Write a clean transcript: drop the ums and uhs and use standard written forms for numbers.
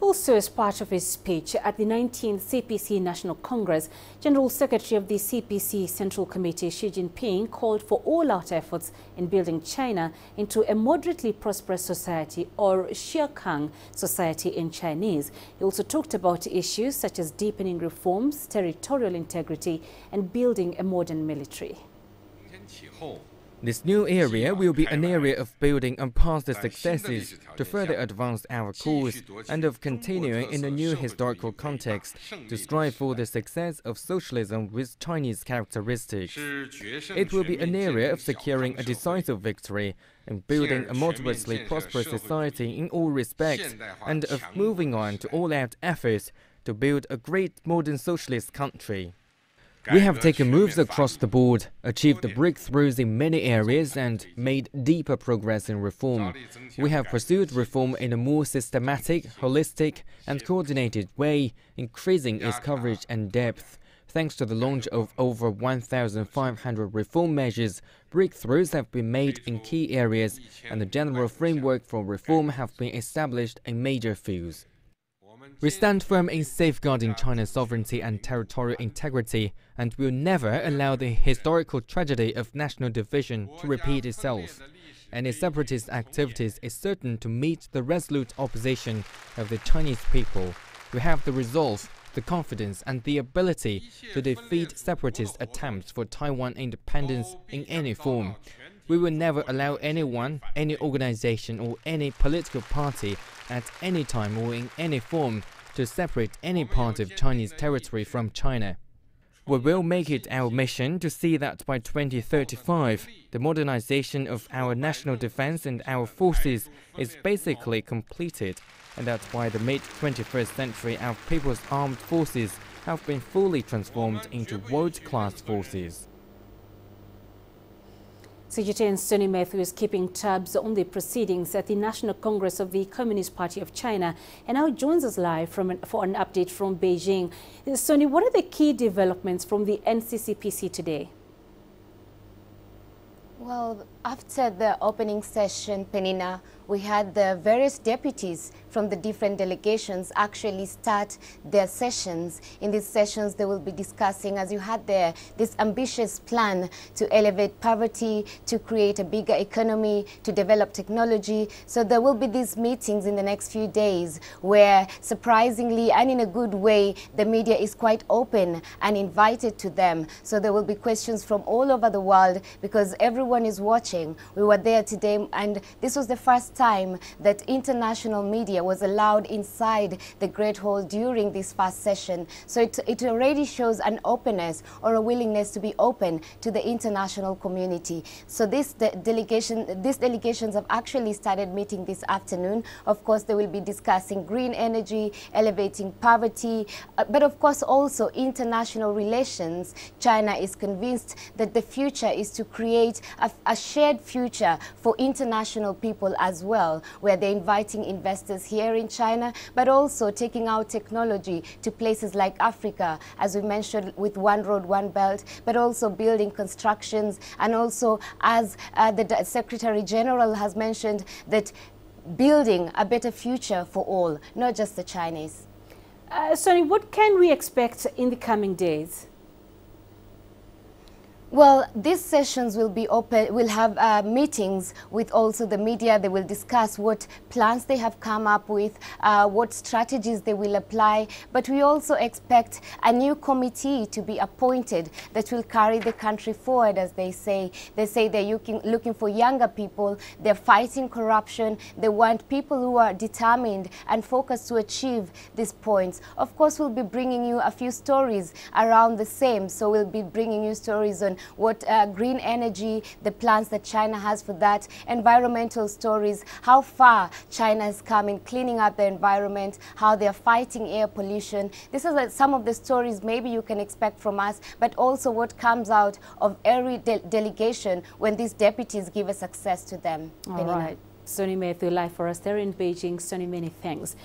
Also, as part of his speech at the 19th CPC National Congress, General Secretary of the CPC Central Committee Xi Jinping called for all-out efforts in building China into a moderately prosperous society, or xiaokang society in Chinese. He also talked about issues such as deepening reforms, territorial integrity, and building a modern military. This new area will be an area of building on past successes to further advance our course and of continuing in a new historical context to strive for the success of socialism with Chinese characteristics. It will be an area of securing a decisive victory and building a moderately prosperous society in all respects and of moving on to all-out efforts to build a great modern socialist country. We have taken moves across the board, achieved breakthroughs in many areas and made deeper progress in reform. We have pursued reform in a more systematic, holistic and coordinated way, increasing its coverage and depth. Thanks to the launch of over 1,500 reform measures, breakthroughs have been made in key areas and the general framework for reform have been established in major fields. We stand firm in safeguarding China's sovereignty and territorial integrity and will never allow the historical tragedy of national division to repeat itself. Any separatist activities is certain to meet the resolute opposition of the Chinese people. We have the resolve, the confidence and the ability to defeat separatist attempts for Taiwan independence in any form. We will never allow anyone, any organization or any political party at any time or in any form to separate any part of Chinese territory from China. We will make it our mission to see that by 2035, the modernization of our national defense and our forces is basically completed, and that by the mid-21st century our people's armed forces have been fully transformed into world-class forces. CGTN's Sonny Matthew is keeping tabs on the proceedings at the National Congress of the Communist Party of China and now joins us live for an update from Beijing. Sonny, what are the key developments from the NCCPC today? Well, after the opening session, Penina, we had the various deputies from the different delegations actually start their sessions. In these sessions, they will be discussing, as you had there, this ambitious plan to elevate poverty, to create a bigger economy, to develop technology. So there will be these meetings in the next few days where, surprisingly and in a good way, the media is quite open and invited to them. So there will be questions from all over the world because everyone is watching. We were there today and this was the first time that international media was allowed inside the Great Hall during this first session. So it already shows an openness or a willingness to be open to the international community. So these delegations have actually started meeting this afternoon. Of course, they will be discussing green energy, elevating poverty, but of course also international relations. China is convinced that the future is to create a shared future for international people as well, where they're inviting investors here in China, but also taking our technology to places like Africa, as we mentioned, with One Road, One Belt, but also building constructions, and also, as the Secretary General has mentioned, that building a better future for all, not just the Chinese. Sonny, what can we expect in the coming days? Well, these sessions will be open, we'll have meetings with also the media. They will discuss what plans they have come up with, what strategies they will apply. But we also expect a new committee to be appointed that will carry the country forward, as they say. They say they're looking for younger people. They're fighting corruption. They want people who are determined and focused to achieve these points. Of course, we'll be bringing you a few stories around the same. So we'll be bringing you stories on what green energy, the plans that China has for that, environmental stories, how far China has come in cleaning up the environment, how they're fighting air pollution. This is some of the stories maybe you can expect from us, but also what comes out of every delegation when these deputies give us access to them. All right. Sonny Matthew live for us there in Beijing. Sonny, many thanks.